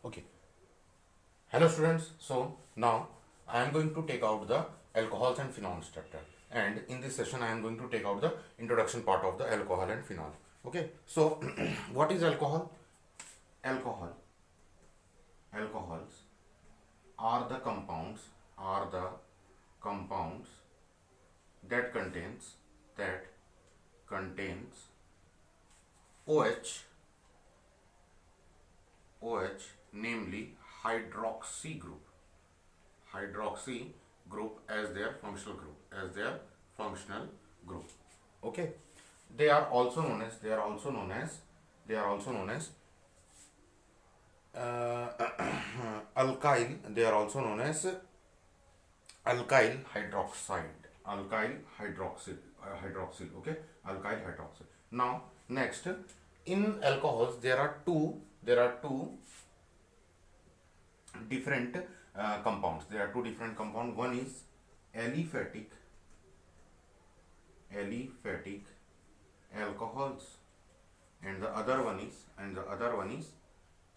Okay. Hello students. So now I am going to take out the alcohols and phenols chapter, and in this session I am going to take out the introduction part of the alcohol and phenol. Okay. So what is alcohol? Alcohol. Alcohols are the compounds that contains OH, namely hydroxy group as their functional group. Okay, they are also known as alkyl. They are also known as alkyl hydroxyl. Okay, alkyl hydroxyl. Now next, in alcohols there are two different compounds. There are two different compounds. One is aliphatic alcohols, and the other one is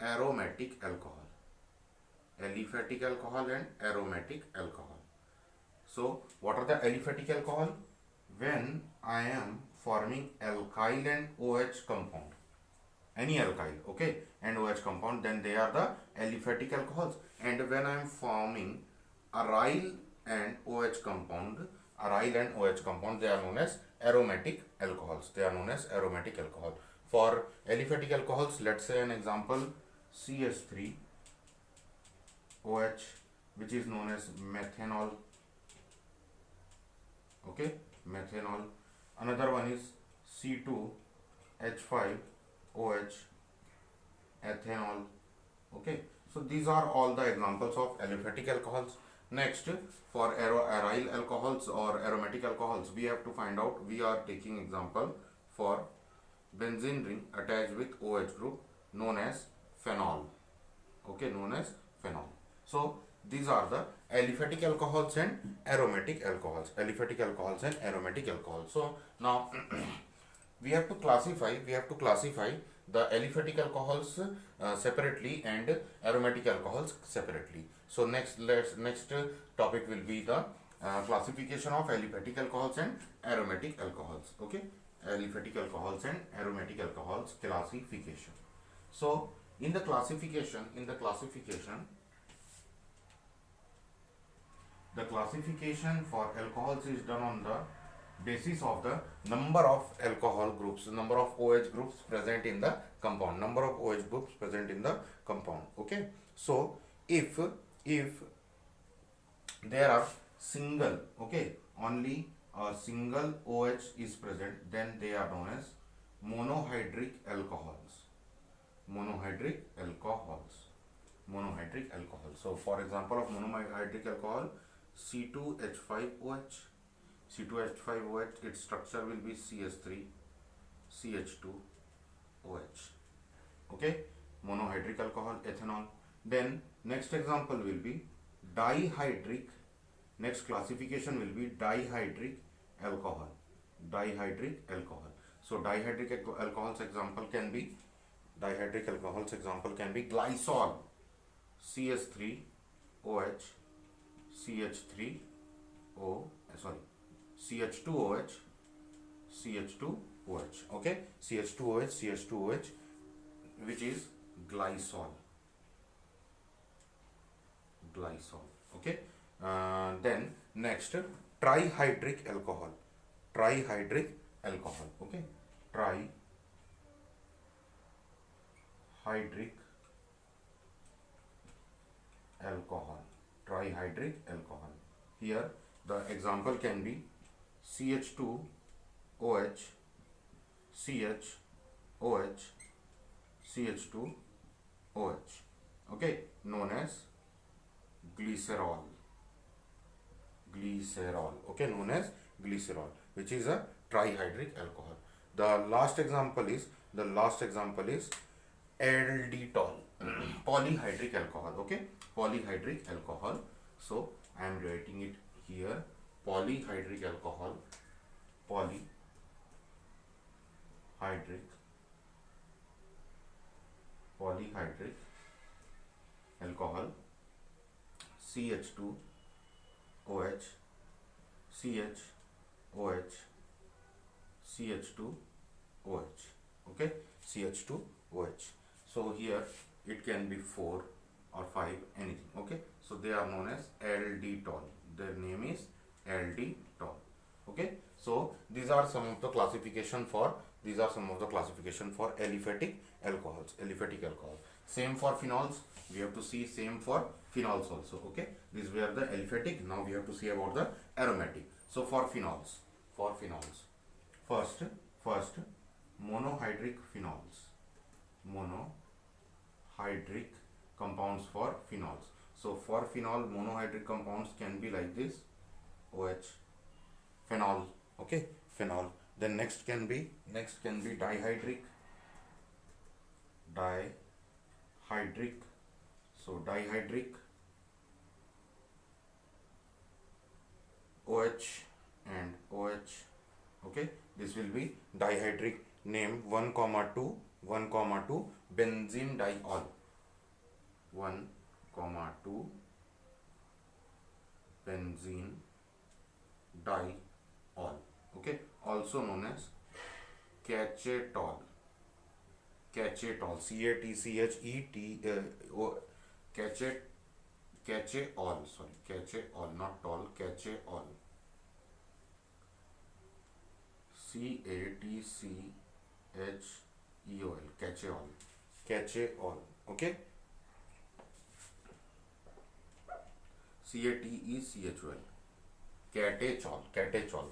aromatic alcohol. Aliphatic alcohol and aromatic alcohol. So what are the aliphatic alcohol? When I am forming alkyl and OH compound, any alkyl, okay, and OH compound, then they are the aliphatic alcohols. And when I am forming aryl and OH compound, they are known as aromatic alcohols. For aliphatic alcohols, let's say an example, CH3 OH, which is known as methanol. Okay, methanol. Another one is C2H5 OH, ethanol. Okay, so these are all the examples of aliphatic alcohols. Next, for aryl alcohols or aromatic alcohols, we have to find out. We are taking example for benzene ring attached with OH group, known as phenol. Okay, known as phenol. So these are the aliphatic alcohols and aromatic alcohols. So now we have to classify the aliphatic alcohols separately and aromatic alcohols separately. So next topic will be the classification of aliphatic alcohols and aromatic alcohols. Okay, aliphatic alcohols and aromatic alcohols classification. So in the classification, the classification for alcohols is done on the basis of the number of alcohol groups, number of OH groups present in the compound, Okay, so if there are single, okay, only a single OH is present, then they are known as monohydric alcohols. So for example of monohydric alcohol, C2H5OH, its structure will be CH3CH2OH. Okay, monohydric alcohol. Ethanol. Then next example will be dihydric. Next classification will be dihydric alcohol. So dihydric alcohols example can be glycol, CH3OH, CH2OH. Okay, CH2OH, which is glycol. Okay, then next, trihydric alcohol. Okay, trihydric alcohol. Here the example can be CH2OH, CH2OH. Okay, known as glycerol. Okay, known as glycerol, which is a trihydric alcohol. The last example is alditol, polyhydric alcohol. Okay, polyhydric alcohol. So I am writing it here, polyhydric alcohol, polyhydric alcohol, CH2, OH, CH, OH, CH2, OH. Okay, CH2, OH. So here it can be 4 or 5, anything. Okay, so they are known as alditol. Their name is alditol. Okay, so these are some of the classification for aliphatic alcohols. Same for phenols. We have to see same for phenols also. Okay, these were the aliphatic. Now we have to see about the aromatic. So for phenols, first monohydric phenols, monohydric compounds for phenols. So for phenol, monohydric compounds can be like this: OH, phenol. Okay, phenol. Then next can be dihydric. So dihydric, OH and OH. Okay, this will be dihydric. Name 1,2 benzene diol. 1,2 benzene diol. Okay, also known as cachetol. Cachetol, catechol, sorry, catechol, not tol, catechol, catechol, catechol. Okay, catechol, catechol.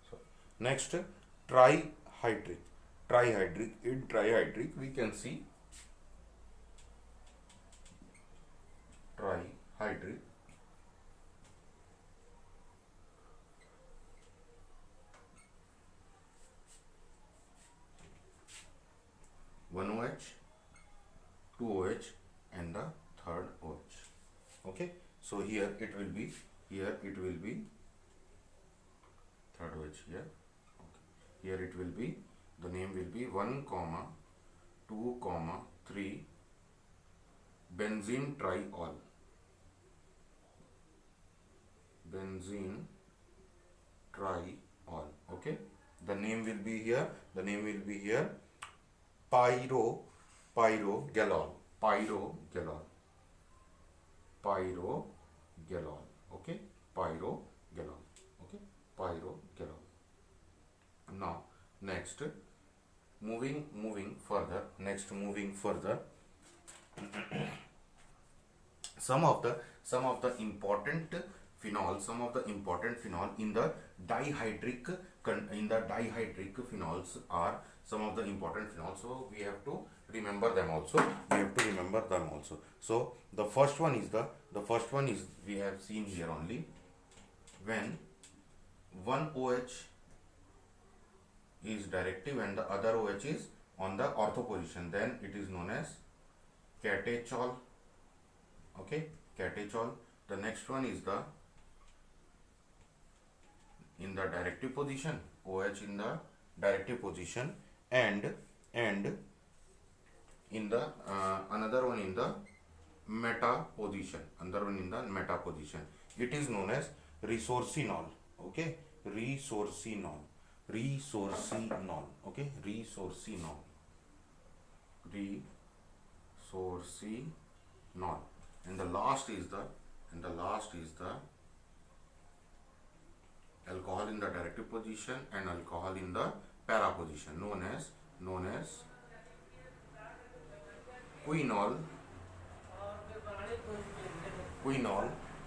So next, trihydric. In trihydric we can see trihydric, one OH, two OH and the third OH. Okay, so here it will be third OH here. Okay. Here it will be, the name will be 1, 2, 3 benzene triol. Benzene triol. Okay, the name will be here. Pyrogalol. Okay, pyrogalol. Okay, pyrogalol. Now next, moving further. Some of the important phenol, in the dihydric phenols are some of the important phenols. So we have to remember them also. So the first one is we have seen here only, when one OH is directive and the other OH is on the ortho position, then it is known as catechol. Okay, catechol. The next one is in the directive position, OH in the directive position, and in the another one in the meta position. It is known as resorcinol. Okay, resorcinol. Okay, resorcinol. And the last is the alcohol in the directive position and alcohol in the para position, known as quinol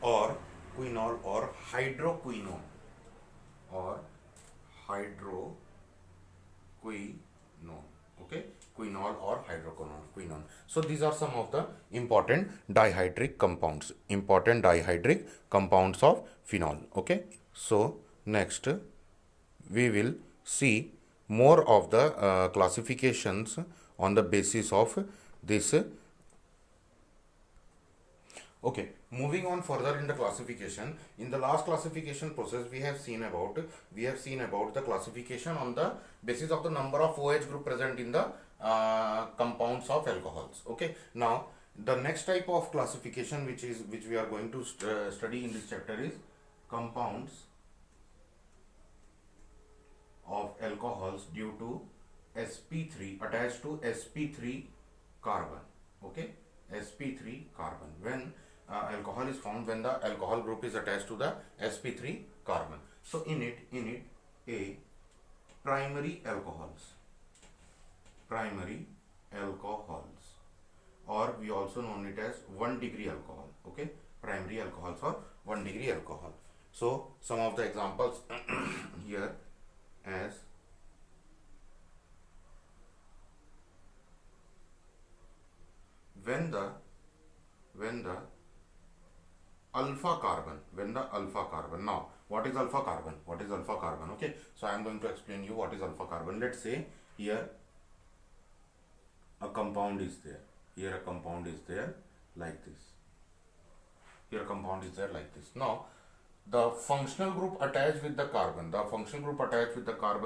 or hydroquinone Okay, quinol or hydroquinone. So these are some of the important dihydric compounds of phenol. Okay, so next we will see more of the classifications on the basis of this. Okay, moving on further in the classification. In the last classification process, we have seen about the classification on the basis of the number of OH group present in the compounds of alcohols. Okay, now The next type of classification which we are going to study in this chapter is compounds of alcohols due to sp3 attached to sp3 carbon. Okay, sp3 carbon, when alcohol is found when the alcohol group is attached to the sp3 carbon. So in it a primary alcohols, or we also known it as 1 degree alcohol. Okay, primary alcohols or 1 degree alcohol. So some of the examples here as when the alpha carbon, now what is alpha carbon? Okay, so I am going to explain you what is alpha carbon. Let's say here a compound is there, like this. Now the functional group attached with the carbon,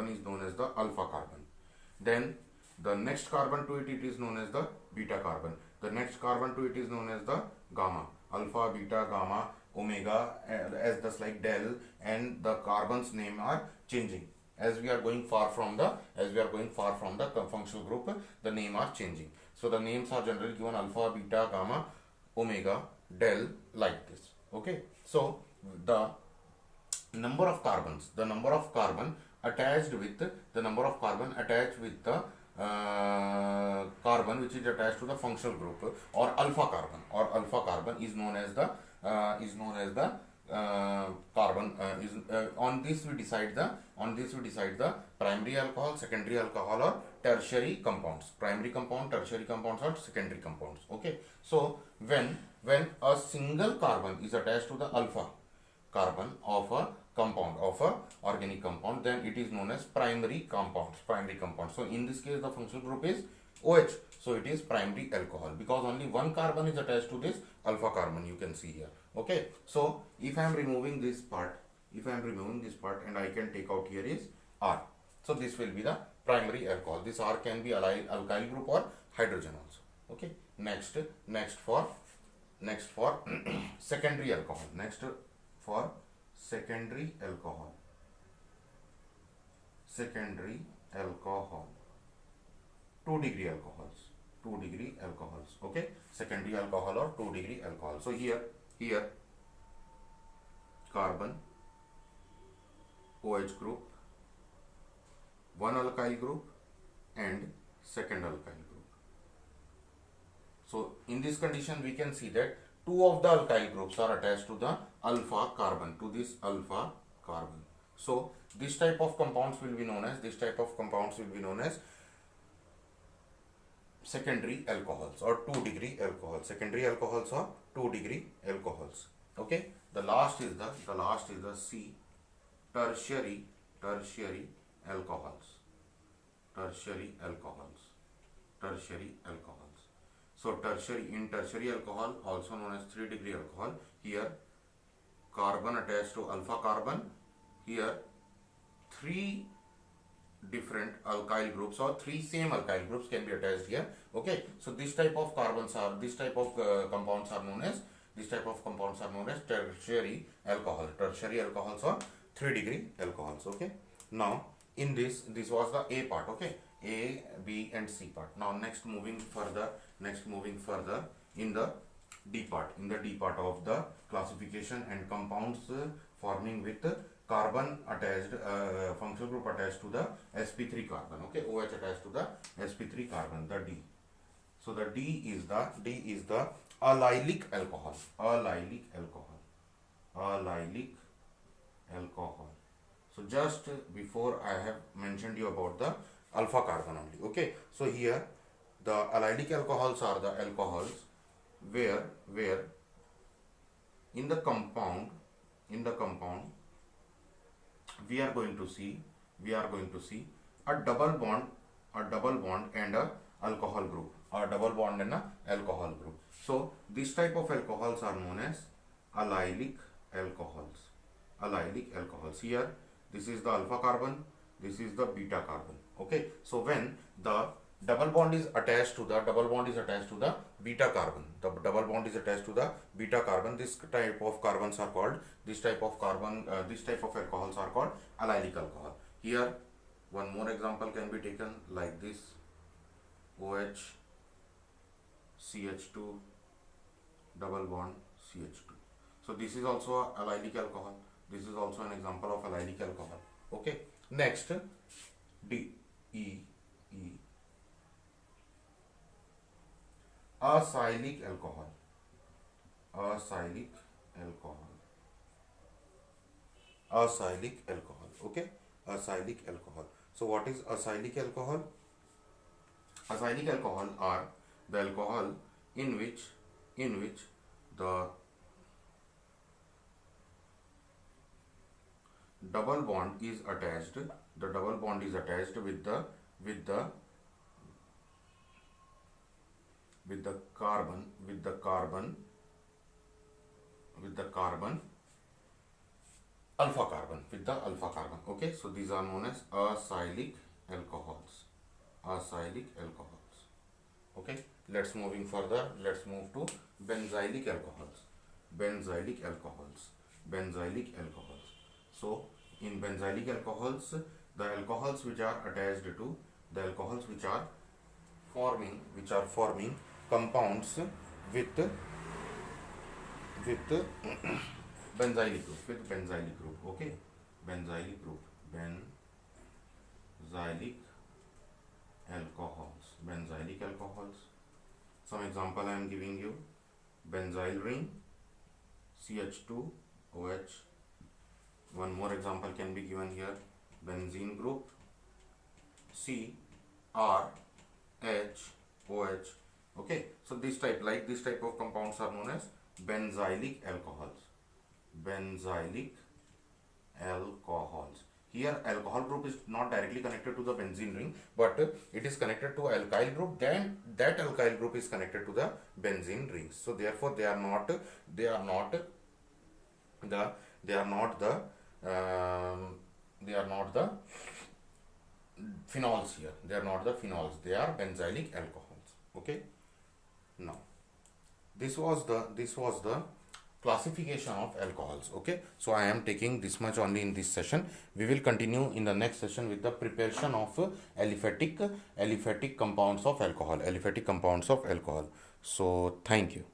is known as the alpha carbon. Then the next carbon to it is known as the beta carbon. The next carbon to it is known as the gamma, alpha, beta, gamma, omega, as just like del, and the carbons name are changing as we are going far from the functional group. The name are changing. So the names are generally given alpha, beta, gamma, omega, del, like this. Okay, so the number of carbon attached with the carbon which is attached to the functional group or alpha carbon is known as the carbon on this we decide the primary alcohol, secondary alcohol, or tertiary compounds. Primary compound, tertiary compounds, or secondary compounds. Okay, so when a single carbon is attached to the alpha carbon of a compound, of a organic compound, then it is known as primary compound. So in this case the functional group is OH, so it is primary alcohol because only one carbon is attached to this alpha carbon, you can see here. Okay, so if I am removing this part and I can take out here is R, so this will be the primary alcohol. This R can be alkyl group or hydrogen also. Okay, next for secondary alcohol. For secondary alcohol, 2 degree alcohols. Okay, secondary alcohol or 2 degree alcohol. So here carbon, OH group, one alkyl group and second alkyl group. So in this condition we can see that 2 of the alkyl groups are attached to the alpha carbon, So this type of compounds will be known as secondary alcohols or 2 degree alcohols. Okay, the last is the C, tertiary alcohols. So tertiary alcohol, also known as 3 degree alcohol, here carbon attached to alpha carbon, here 3 different alkyl groups or 3 same alkyl groups can be attached here. Okay, so this type of compounds are known as tertiary alcohols or 3 degree alcohols. Okay, now in this was the A part. Okay, A, B and C part. Now next moving further in the D part of the classification and compounds forming with carbon attached, functional group attached to the sp3 carbon. Okay, OH attached to the sp3 carbon, the D. So the D is the allylic alcohol. So just before I have mentioned you about the alpha carbon only. Okay, so here the allylic alcohols are the alcohols where in the compound we are going to see a double bond and a alcohol group, So this type of alcohols are known as allylic alcohols. Here this is the alpha carbon, this is the beta carbon. Okay, so when the double bond is attached to the beta carbon. The double bond is attached to the beta carbon. This type of carbons are called, this type of alcohols are called allylic alcohol. Here one more example can be taken like this: OH CH2 double bond CH2. So this is also a allylic alcohol. This is also an example of allylic alcohol. Okay. Next, DEE, acylic alcohol. Acylic alcohol. Okay. Acylic alcohol. So what is acylic alcohol? Acylic alcohol are the alcohol in which the double bond is attached. The double bond is attached with the carbon alpha carbon. Okay, so these are known as acylic alcohols. Okay, let's moving further. Let's move to benzylic alcohols. So in benzylic alcohols, the alcohols which are attached to which are forming compounds with benzylic group. Okay, benzylic alcohols. Some example I am giving you: benzyl ring, CH2OH. One more example can be given here: benzene group, CrHOH. Okay, so this type of compounds are known as benzylic alcohols. Here alcohol group is not directly connected to the benzene ring, but it is connected to alkyl group. Then that alkyl group is connected to the benzene rings. So therefore they are not the phenols here. They are not the phenols. They are benzylic alcohols. Okay. Now this was the classification of alcohols. Okay, so I am taking this much only in this session. We will continue in the next session with the preparation of aliphatic compounds of alcohol. So thank you.